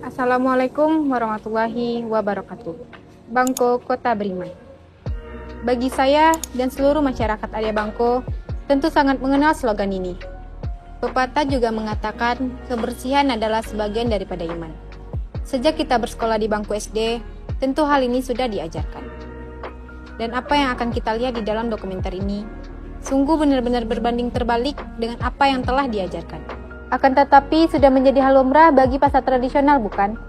Assalamualaikum warahmatullahi wabarakatuh. Bangko Kota Beriman. Bagi saya dan seluruh masyarakat area Bangko, tentu sangat mengenal slogan ini. Pepatah juga mengatakan kebersihan adalah sebagian daripada iman. Sejak kita bersekolah di bangku SD, tentu hal ini sudah diajarkan. Dan apa yang akan kita lihat di dalam dokumenter ini, sungguh benar-benar berbanding terbalik dengan apa yang telah diajarkan. Akan tetapi sudah menjadi hal lumrah bagi pasar tradisional, bukan?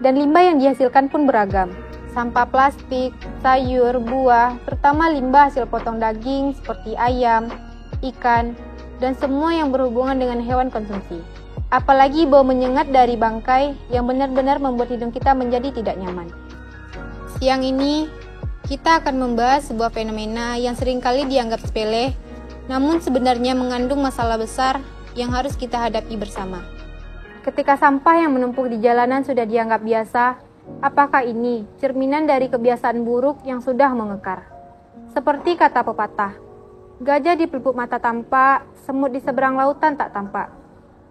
Dan limbah yang dihasilkan pun beragam. Sampah plastik, sayur, buah, terutama limbah hasil potong daging seperti ayam, ikan, dan semua yang berhubungan dengan hewan konsumsi. Apalagi bau menyengat dari bangkai yang benar-benar membuat hidung kita menjadi tidak nyaman. Siang ini, kita akan membahas sebuah fenomena yang seringkali dianggap sepele, namun sebenarnya mengandung masalah besar yang harus kita hadapi bersama. Ketika sampah yang menumpuk di jalanan sudah dianggap biasa, apakah ini cerminan dari kebiasaan buruk yang sudah mengekar? Seperti kata pepatah, gajah di pelupuk mata tampak, semut di seberang lautan tak tampak.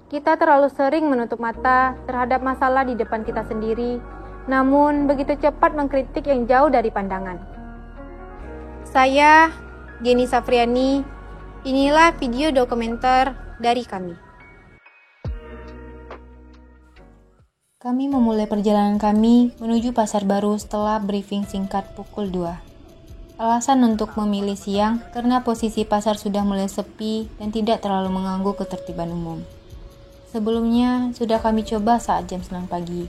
Kita terlalu sering menutup mata terhadap masalah di depan kita sendiri, namun begitu cepat mengkritik yang jauh dari pandangan. Saya, Geni Safriani, inilah video dokumenter dari kami. Kami memulai perjalanan kami menuju Pasar Baru setelah briefing singkat pukul 2. Alasan untuk memilih siang karena posisi pasar sudah mulai sepi dan tidak terlalu mengganggu ketertiban umum. Sebelumnya sudah kami coba saat jam 9 pagi.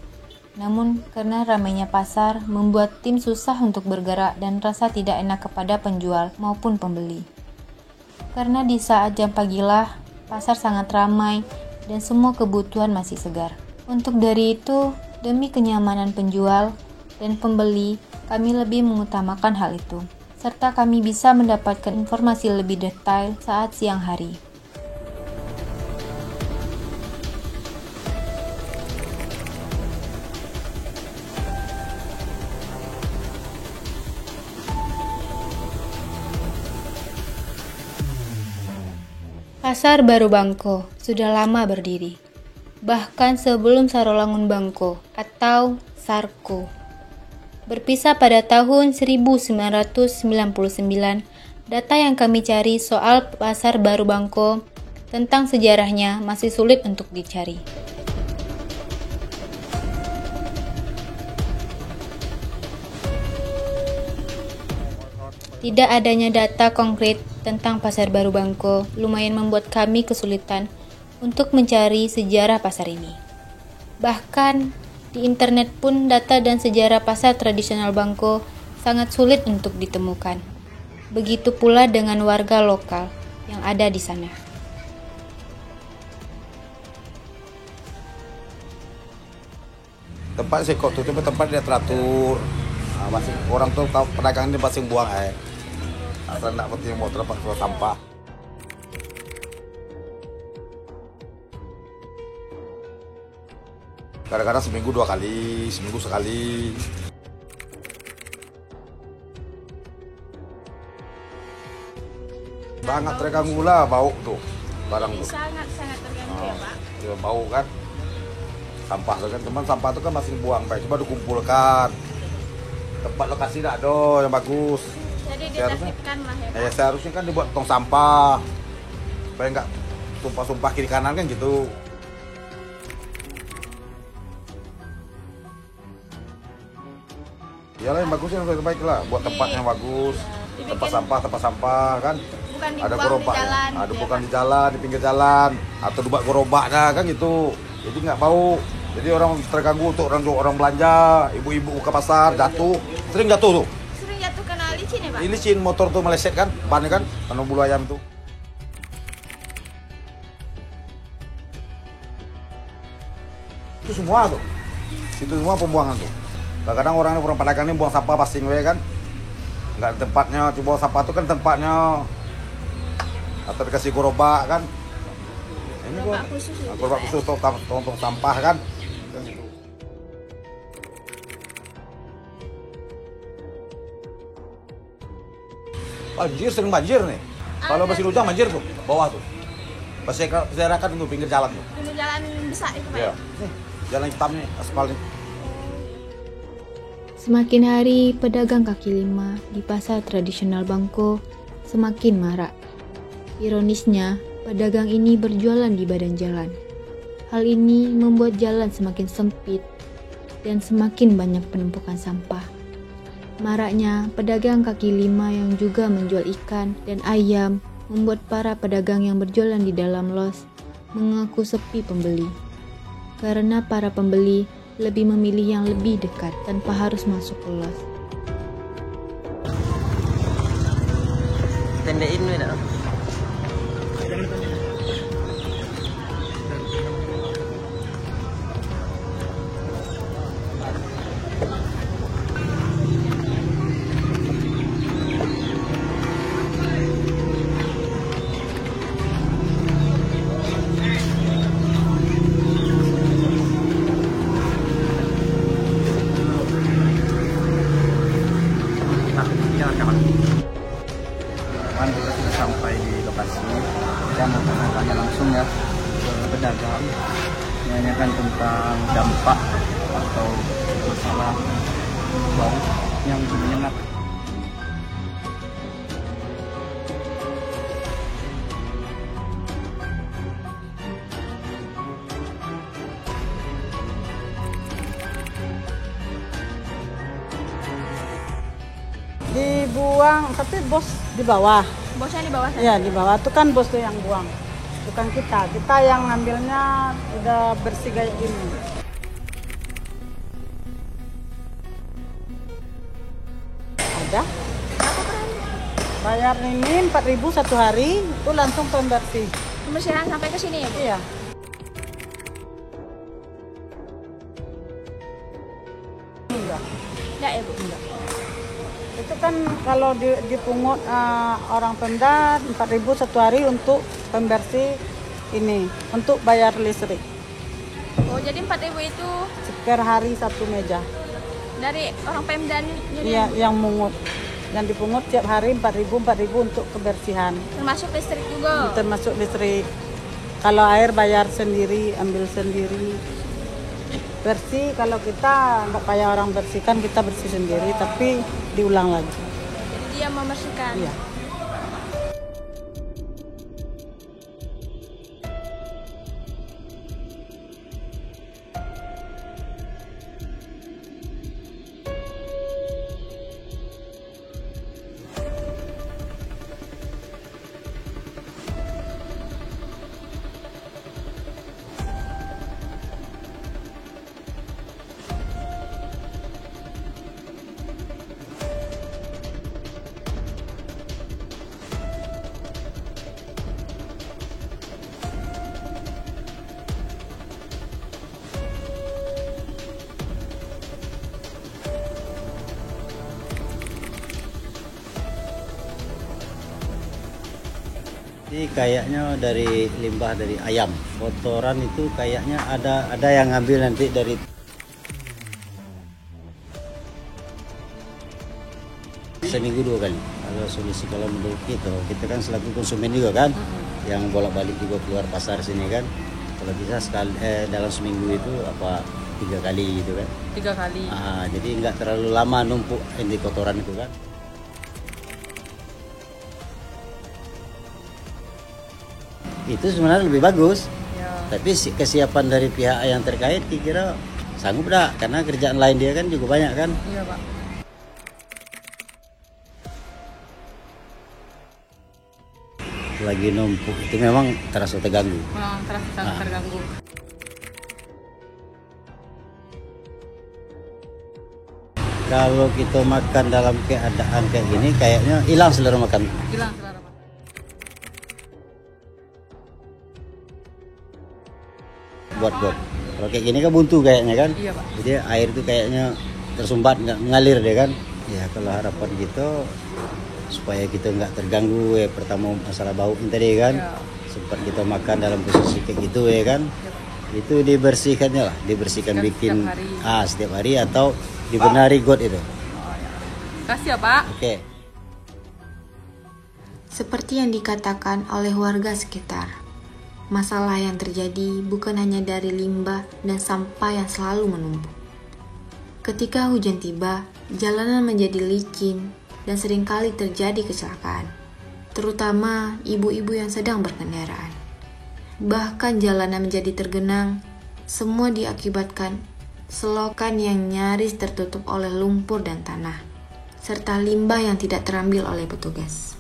Namun karena ramainya pasar membuat tim susah untuk bergerak dan rasa tidak enak kepada penjual maupun pembeli. Karena di saat jam pagilah pasar sangat ramai dan semua kebutuhan masih segar. Untuk dari itu, demi kenyamanan penjual dan pembeli, kami lebih mengutamakan hal itu. Serta kami bisa mendapatkan informasi lebih detail saat siang hari. Pasar Baru Bangko sudah lama berdiri, bahkan sebelum Sarolangun Bangko atau Sarko. Berpisah pada tahun 1999, data yang kami cari soal Pasar Baru Bangko tentang sejarahnya masih sulit untuk dicari. Tidak adanya data konkret tentang Pasar Baru Bangko lumayan membuat kami kesulitan untuk mencari sejarah pasar ini. Bahkan di internet pun data dan sejarah pasar tradisional Bangko sangat sulit untuk ditemukan. Begitu pula dengan warga lokal yang ada di sana. Tempat sih kok tutup, tempat dia teratur. Masih orang tuh pedagang ini masih buang air. Asal nak penting mau terlepas ke sampah. Kadang-kadang seminggu 2 kali, seminggu sekali. Sangat terganggu lah bau tuh barang tuh. Sangat terganggu ya Pak. Ya, bau kan. Sampah tuh kan, teman sampah tuh kan masih buang baik, coba dikumpulkan. Tempat lokasi tak ada yang bagus. Jadi ditertibkan lah ya Pak. Seharusnya kan dibuat tong sampah supaya nggak tumpah-tumpah kiri kanan kan gitu. Iyalah yang bagus yang terbaik lah, buat tempat yang bagus, tempat sampah kan. Bukan Ada dibuang gerobak, di jalan. ada bukan di jalan, di pinggir jalan, atau dibuat gerobaknya kan gitu. Jadi nggak bau. Jadi orang terganggu untuk orang belanja, ibu-ibu buka pasar jatuh, sering jatuh tuh. Sering jatuh kena licin ya Pak? Ini licin motor tuh meleset kan, bannya kan, karena bulu ayam tuh. Itu semua tuh, itu semua pembuangan tuh. Kadang-kadang orang pedagang ini buang sampah pasti we kan, nggak tempatnya. Coba sampah tuh kan tempatnya, atau dikasih gerobak kan. Ini Gerobak khusus ya, gerobak khusus tong sampah kan. Gitu. Banjir, sering banjir nih. Kalau masih hujan banjir tuh, bawah tuh. Berserakan tuh pinggir jalan tuh. Pinggir jalan besar itu Pak. Iya. Nih, jalan hitam nih, aspal nih. Semakin hari, pedagang kaki lima di pasar tradisional Bangko semakin marak. Ironisnya, pedagang ini berjualan di badan jalan. Hal ini membuat jalan semakin sempit dan semakin banyak penumpukan sampah. Maraknya pedagang kaki lima yang juga menjual ikan dan ayam membuat para pedagang yang berjualan di dalam los mengaku sepi pembeli. Karena para pembeli lebih memilih yang lebih dekat tanpa harus masuk ke los. Tendein nih dah. Kita sudah sampai di lokasi dan tanya langsung ya ke pedagang menanyakan tentang dampak atau masalah bau yang menyengat. Dibuang, tapi bos di bawah. Bosnya di bawah sana. Iya, di bawah itu kan bos tuh yang buang. Bukan kita. Kita yang ngambilnya udah bersih kayak gini. Ada. Bayar ini 4.000 satu hari, itu langsung pembersih. Pembersihan sampai ke sini ya, Bu? Iya. Enggak. Enggak ya, Bu? Enggak. Itu kan kalau dipungut orang Pemda 4.000 satu hari untuk pembersih ini, untuk bayar listrik. Oh, jadi 4.000 itu Per hari satu meja. dari orang Pemda Iya, yang mungut. Yang dipungut tiap hari 4.000 untuk kebersihan. termasuk listrik juga. Termasuk listrik. Kalau air bayar sendiri, ambil sendiri. Bersih kalau kita nggak payah orang bersihkan, kita bersih sendiri, tapi diulang lagi. Jadi dia membersihkan. Iya. Jadi kayaknya dari limbah dari ayam, kotoran itu kayaknya ada yang ngambil nanti dari seminggu 2 kali. Kalau solusi kalau menurut kita kan selaku konsumen juga kan, yang bolak-balik juga keluar pasar sini kan. Kalau bisa sekali dalam seminggu itu apa 3 kali gitu kan? 3 kali. Jadi nggak terlalu lama numpuk ini kotoran itu kan. Itu sebenarnya lebih bagus, Ya. tapi kesiapan dari pihak yang terkait kira sanggup dah, karena kerjaan lain dia kan juga banyak kan. Iya, Pak. Lagi numpuk itu memang terasa terganggu. Memang terasa sangat terganggu. Kalau kita makan dalam keadaan kayak gini, kayaknya hilang selera makan. Hilang selera, Pak. Buat kalau kayak gini kan buntu kayaknya kan. Iya, Pak. Jadi air itu kayaknya tersumbat, nggak ngalir deh kan. Ya kalau harapan kita supaya kita nggak terganggu ya, pertama masalah bau ini tadi kan. Ya. Sempat kita makan dalam posisi kayak gitu ya kan. Itu dibersihkannya lah, dibersihkan bikin setiap hari. Setiap hari atau dibenari got itu. Kasih ya, Pak. Oke. Seperti yang dikatakan oleh warga sekitar, masalah yang terjadi bukan hanya dari limbah dan sampah yang selalu menumpuk. Ketika hujan tiba, jalanan menjadi licin dan seringkali terjadi kecelakaan, terutama ibu-ibu yang sedang berkendaraan. Bahkan jalanan menjadi tergenang, semua diakibatkan selokan yang nyaris tertutup oleh lumpur dan tanah, serta limbah yang tidak terambil oleh petugas.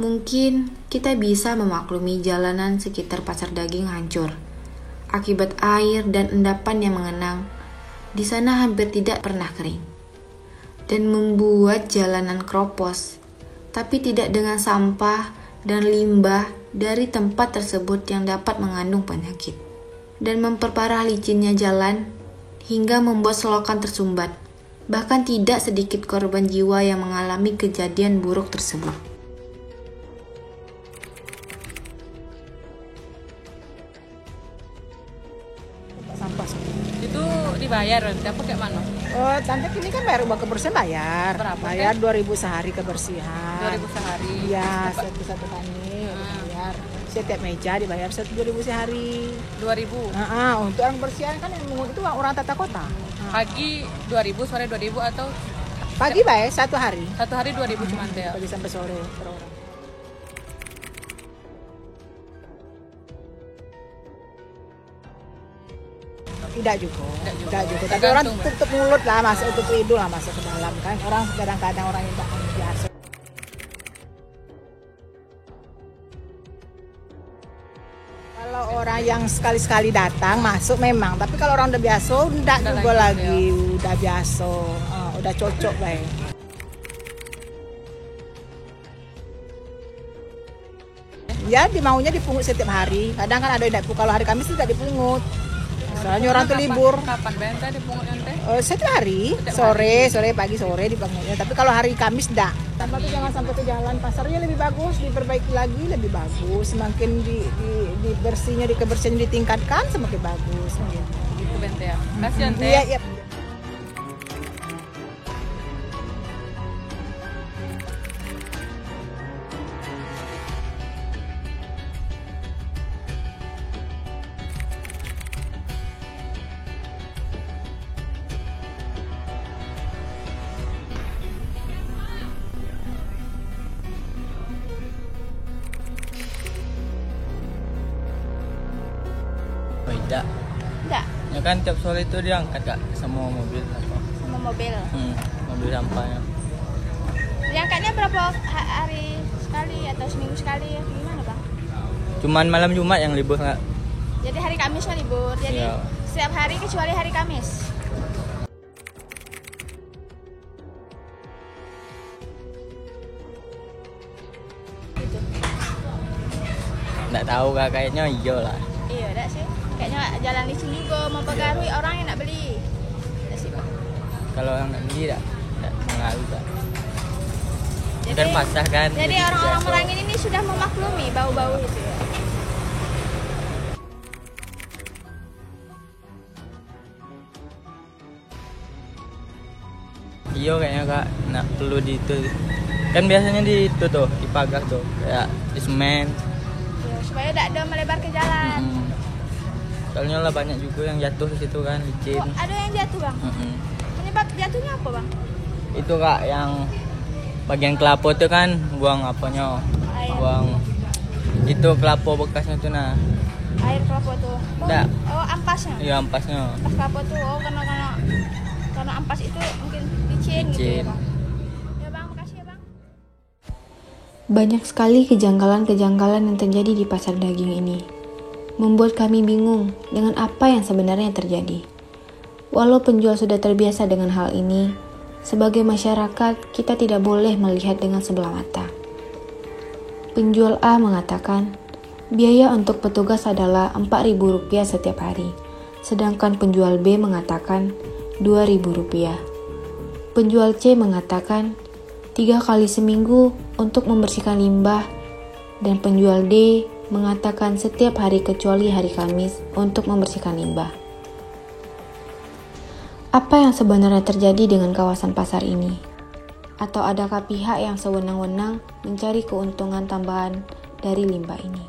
Mungkin kita bisa memaklumi jalanan sekitar pasar daging hancur akibat air dan endapan yang mengenang di sana hampir tidak pernah kering, dan membuat jalanan keropos, tapi tidak dengan sampah dan limbah dari tempat tersebut yang dapat mengandung penyakit, dan memperparah licinnya jalan hingga membuat selokan tersumbat. Bahkan tidak sedikit korban jiwa yang mengalami kejadian buruk tersebut. Sampah. Itu dibayar, dapat kayak mana? Oh, tante ini kan bayar uang kebersihan bayar. Berapa, Bayar 2.000 sehari kebersihan. 2.000 sehari. Iya, satu kali bayar. Setiap meja dibayar 2.000 sehari. 2.000. Untuk orang kebersihan kan yang mengut itu orang tata kota. Pagi 2.000, sore 2.000 atau Pagi bayar 1 hari. 1 hari 2.000 cuma ya? Pagi sampai sore per orang. Tidak juga. Tapi orang Tergantung, tutup mulut lah, masuk tutup hidung lah, masuk ke dalam kan. Orang kadang-kadang orang yang tak biasa. Kalau orang yang sekali-sekali datang masuk memang, tapi kalau orang udah biasa, udah juga lagi, udah biasa, udah cocok baik. Ya, maunya dipungut setiap hari. Kadang kan ada yang tidak, kalau hari Kamis tidak dipungut. Soalnya orang tuh libur. Kapan bayar dipungut nanti? Setiap hari, sore, pagi, sore dipangutnya. Tapi kalau hari Kamis enggak. Tambah tuh jangan sampai ke jalan pasarnya lebih bagus, diperbaiki lagi lebih bagus. Semakin di bersihnya, kebersihannya ditingkatkan semakin bagus. Gitu Bente ya. Kasih Bente. Iya. Tidak. Enggak, Ya kan tiap sore itu diangkat Kak sama mobil apa? sama mobil. Mobil sampahnya. Diangkatnya berapa hari sekali atau seminggu sekali? Gimana Bang? Cuman malam Jumat yang libur Kak. Jadi hari Kamisnya libur. Jadi Iya. setiap hari kecuali hari Kamis. Gitu. Nggak tahu Kak, kayaknya iya lah. Iya, enggak sih. Kayaknya jalan licin juga mempengaruhi orang yang nak beli. Enggak sih, Bang. Kalau yang nggak beli nggak mengaruh Kak. Dan pasar kan. Jadi orang-orang Merangin ini sudah memaklumi bau-bau itu ya. Iya kayaknya Kak, nak perlu di itu. Kan biasanya di itu tuh, di pagar tuh, kayak di semen. Ya, supaya tidak ada melebar ke jalan. Soalnya lah banyak juga yang jatuh di situ kan, licin. Oh, ada yang jatuh Bang. Penyebab jatuhnya apa Bang? Itu Kak yang bagian kelapa tuh kan buang apanya, Air. buang itu kelapa bekasnya tuh nah. Air kelapa tuh. Nggak. Oh, ampasnya. Iya ampasnya. Ampas kelapa tuh. Oh, karena ampas itu mungkin licin gitu ya Licin. Bang. Ya Bang, makasih ya Bang. Banyak sekali kejanggalan-kejanggalan yang terjadi di pasar daging ini, membuat kami bingung dengan apa yang sebenarnya terjadi. Walau penjual sudah terbiasa dengan hal ini, sebagai masyarakat kita tidak boleh melihat dengan sebelah mata. Penjual A mengatakan, biaya untuk petugas adalah Rp4.000 setiap hari, sedangkan penjual B mengatakan Rp2.000. Penjual C mengatakan 3 kali seminggu untuk membersihkan limbah, dan penjual D mengatakan setiap hari kecuali hari Kamis untuk membersihkan limbah. Apa yang sebenarnya terjadi dengan kawasan pasar ini? Atau adakah pihak yang sewenang-wenang mencari keuntungan tambahan dari limbah ini?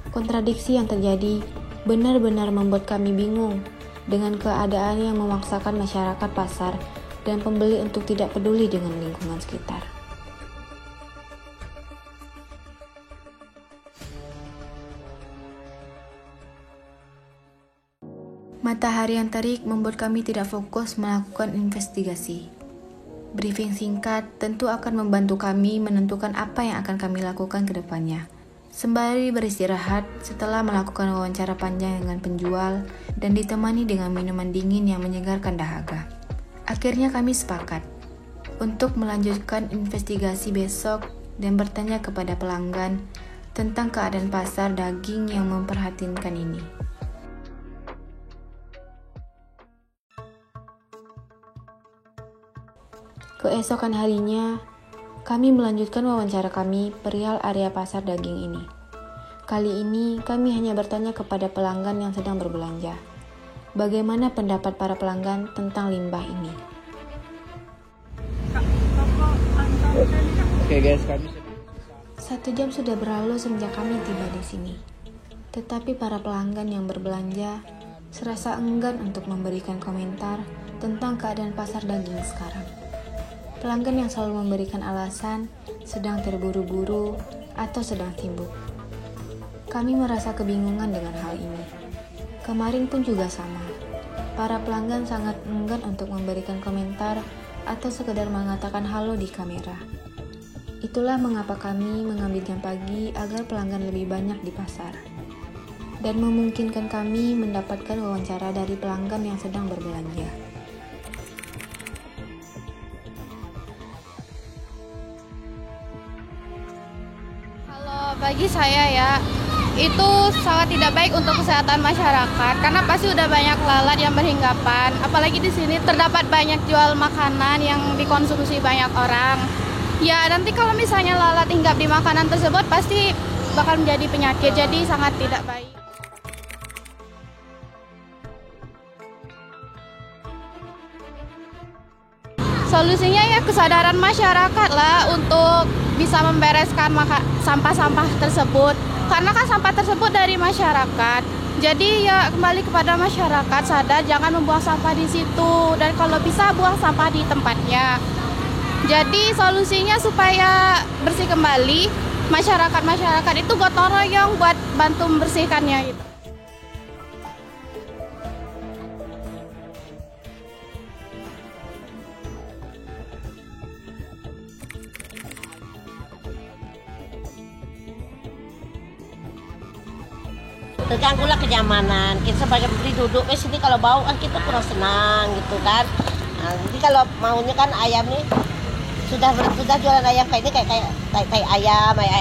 Kontradiksi yang terjadi benar-benar membuat kami bingung dengan keadaan yang memaksakan masyarakat pasar dan pembeli untuk tidak peduli dengan lingkungan sekitar. Matahari yang terik membuat kami tidak fokus melakukan investigasi. Briefing singkat tentu akan membantu kami menentukan apa yang akan kami lakukan ke depannya. Sembari beristirahat setelah melakukan wawancara panjang dengan penjual dan ditemani dengan minuman dingin yang menyegarkan dahaga. Akhirnya kami sepakat untuk melanjutkan investigasi besok dan bertanya kepada pelanggan tentang keadaan pasar daging yang memprihatinkan ini. Keesokan harinya, kami melanjutkan wawancara kami perihal area pasar daging ini. Kali ini, kami hanya bertanya kepada pelanggan yang sedang berbelanja. Bagaimana pendapat para pelanggan tentang limbah ini? Oke guys, kami 1 jam sudah berlalu sejak kami tiba di sini. Tetapi para pelanggan yang berbelanja serasa enggan untuk memberikan komentar tentang keadaan pasar daging sekarang. Pelanggan yang selalu memberikan alasan sedang terburu-buru atau sedang sibuk. Kami merasa kebingungan dengan hal ini. Kemarin pun juga sama. Para pelanggan sangat enggan untuk memberikan komentar atau sekedar mengatakan halo di kamera. Itulah mengapa kami mengambil jam pagi agar pelanggan lebih banyak di pasar dan memungkinkan kami mendapatkan wawancara dari pelanggan yang sedang berbelanja. Bagi saya ya, itu sangat tidak baik untuk kesehatan masyarakat karena pasti udah banyak lalat yang berhinggapan. Apalagi di sini terdapat banyak jual makanan yang dikonsumsi banyak orang. Ya nanti kalau misalnya lalat hinggap di makanan tersebut pasti bakal menjadi penyakit, jadi sangat tidak baik. Solusinya ya kesadaran masyarakat lah untuk bisa membereskan sampah-sampah tersebut. Karena kan sampah tersebut dari masyarakat. Jadi ya kembali kepada masyarakat sadar jangan membuang sampah di situ dan kalau bisa buang sampah di tempatnya. Jadi solusinya supaya bersih kembali, masyarakat itu gotong royong buat bantu membersihkannya gitu. Terganggulah kenyamanan. Kita sebagai pembeli duduk di sini kalau bau kan kita kurang senang gitu kan. Nah, jadi kalau maunya kan ayam nih sudah jualan ayam kayak ini kayak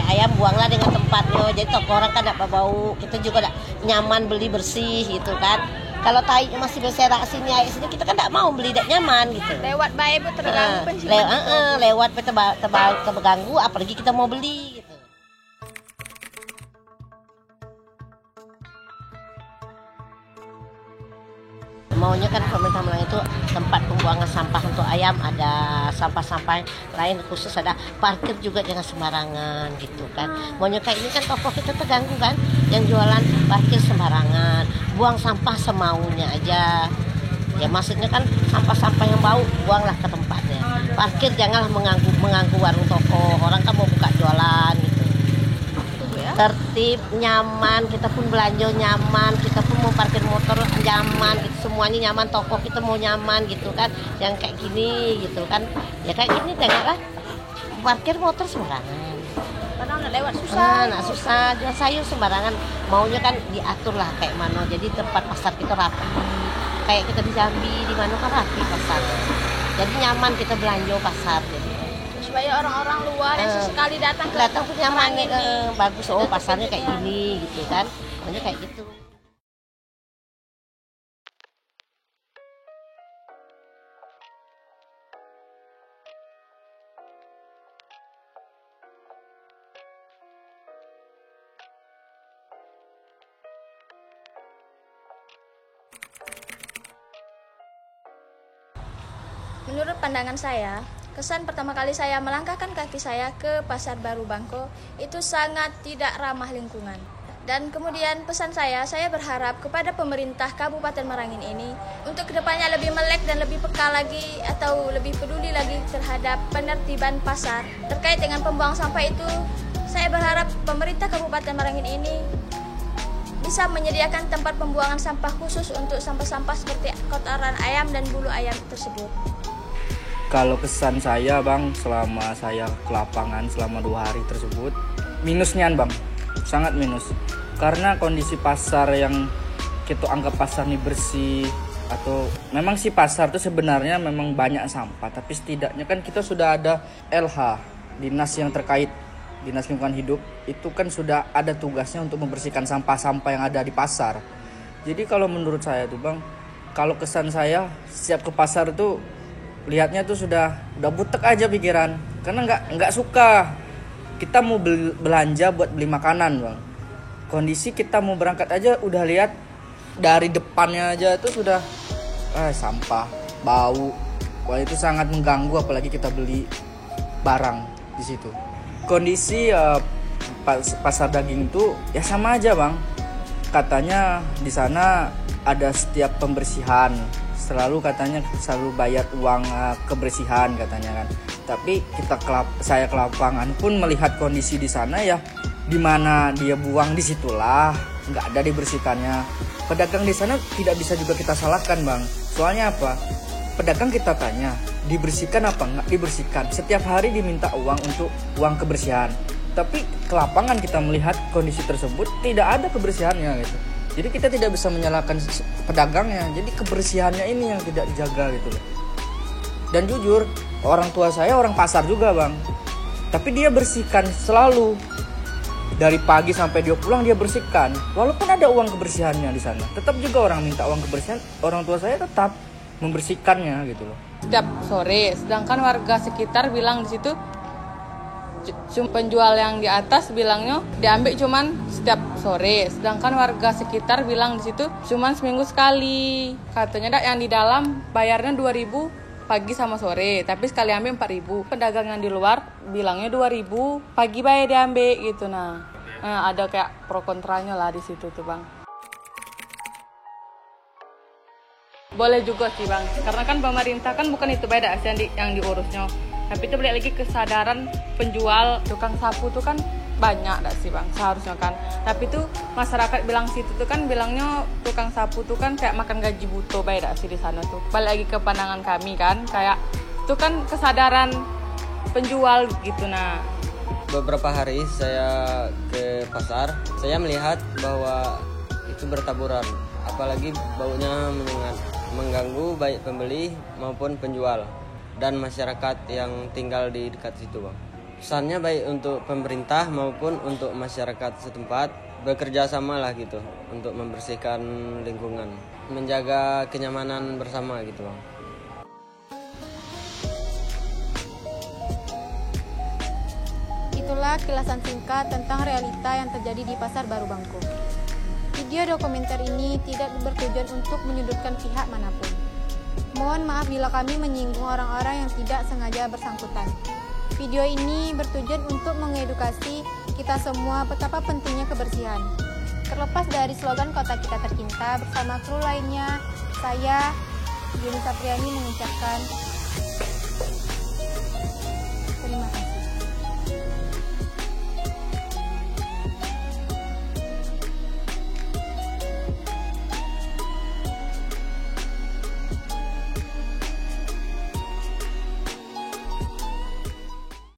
ayam buanglah dengan tempatnya. Jadi toko orang kan tidak bau. Kita juga nyaman beli bersih gitu kan. Kalau tai masih berserak sini kita kan tidak mau beli tidak nyaman gitu. Lewat baik bu terganggu lewat terganggu apalagi kita mau beli gitu. Maunya kan pemerintah Malang itu tempat pembuangan sampah untuk ayam ada sampah-sampah lain khusus ada parkir juga jangan sembarangan gitu kan. Maunya kayak ini kan toko kita terganggu kan yang jualan parkir sembarangan buang sampah semaunya aja ya maksudnya kan sampah-sampah yang bau buanglah ke tempatnya. Parkir janganlah mengganggu warung toko orang kan mau buka jualan gitu. Tertib, nyaman, kita pun belanja nyaman, kita pun mau parkir motor nyaman, gitu. Semuanya nyaman, toko kita mau nyaman gitu kan, yang kayak gini gitu kan, ya kayak gini janganlah parkir motor sembarangan. Padahal udah lewat susah. Susah, jual sayur sembarangan, maunya kan diatur lah kayak mana, jadi tempat pasar kita rapi, kayak kita di Jambi, di mana kan rapi pasar, jadi nyaman kita belanja pasar jadi. Supaya orang-orang luar yang sesekali datang pun nyaman bagus pasarnya kayak gini gitu kan makanya kayak gitu. Menurut pandangan saya, Kesan pertama kali saya melangkahkan kaki saya ke Pasar Baru Bangko itu sangat tidak ramah lingkungan. Dan kemudian pesan saya berharap kepada pemerintah Kabupaten Merangin ini untuk kedepannya lebih melek dan lebih peka lagi atau lebih peduli lagi terhadap penertiban pasar. Terkait dengan pembuang sampah itu, saya berharap pemerintah Kabupaten Merangin ini bisa menyediakan tempat pembuangan sampah khusus untuk sampah-sampah seperti kotoran ayam dan bulu ayam tersebut. Kalau kesan saya bang, selama saya ke lapangan selama 2 hari tersebut, minusnya bang, sangat minus. Karena kondisi pasar yang kita anggap pasar ini bersih, atau memang si pasar itu sebenarnya memang banyak sampah, tapi setidaknya kan kita sudah ada LH, dinas yang terkait, dinas lingkungan hidup, itu kan sudah ada tugasnya untuk membersihkan sampah-sampah yang ada di pasar. Jadi kalau menurut saya tuh bang, kalau kesan saya setiap ke pasar tuh lihatnya tuh sudah butek aja pikiran, karena nggak suka kita mau belanja buat beli makanan bang. Kondisi kita mau berangkat aja udah lihat dari depannya aja itu sudah sampah, bau. Wah itu sangat mengganggu, apalagi kita beli barang di situ. Kondisi pasar daging itu ya sama aja bang. Katanya di sana ada setiap pembersihan, selalu katanya selalu bayar uang kebersihan katanya kan. Tapi saya ke lapangan pun melihat kondisi di sana ya, di mana dia buang disitulah nggak ada dibersihkannya. Pedagang di sana tidak bisa juga kita salahkan bang. Soalnya apa? Pedagang kita tanya dibersihkan apa nggak dibersihkan. Setiap hari diminta uang untuk uang kebersihan. Tapi ke lapangan kita melihat kondisi tersebut tidak ada kebersihannya gitu. Jadi kita tidak bisa menyalahkan pedagangnya. Jadi kebersihannya ini yang tidak dijaga gitu loh. Dan jujur, orang tua saya orang pasar juga bang. Tapi dia bersihkan selalu. Dari pagi sampai dia pulang dia bersihkan. Walaupun ada uang kebersihannya di sana, tetap juga orang minta uang kebersihan. Orang tua saya tetap membersihkannya gitu loh. Setiap sore, sedangkan warga sekitar bilang di situ penjual yang di atas bilangnya diambil cuman setiap sore, sedangkan warga sekitar bilang di situ cuman seminggu sekali. Katanya yang di dalam bayarnya 2.000 pagi sama sore, tapi sekali ambil 4.000. Pedagang yang di luar bilangnya 2.000 pagi bayar diambil gitu. Nah, ada kayak pro kontranya lah di situ tuh bang. Boleh juga sih bang, karena kan pemerintah kan bukan itu beda yang diurusnya. Tapi itu balik lagi kesadaran penjual tukang sapu tuh kan banyak dah sih bang seharusnya kan. Tapi tuh masyarakat bilang situ tuh kan bilangnya tukang sapu tuh kan kayak makan gaji buto baik dah sih di sana tuh. Balik lagi ke pandangan kami kan kayak itu kan kesadaran penjual gitu. Nah beberapa hari saya ke pasar, saya melihat bahwa itu bertaburan, apalagi baunya menyengat, mengganggu baik pembeli maupun penjual dan masyarakat yang tinggal di dekat situ bang. Pesannya baik untuk pemerintah maupun untuk masyarakat setempat bekerja sama lah gitu untuk membersihkan lingkungan, menjaga kenyamanan bersama gitu bang. Itulah kilasan singkat tentang realita yang terjadi di Pasar Baru Bangko. Video dokumenter ini tidak bertujuan untuk menyudutkan pihak manapun. Mohon maaf bila kami menyinggung orang-orang yang tidak sengaja bersangkutan. Video ini bertujuan untuk mengedukasi kita semua betapa pentingnya kebersihan. Terlepas dari slogan Kota Kita Tercinta, bersama kru lainnya, saya, Yuni Sapriani mengucapkan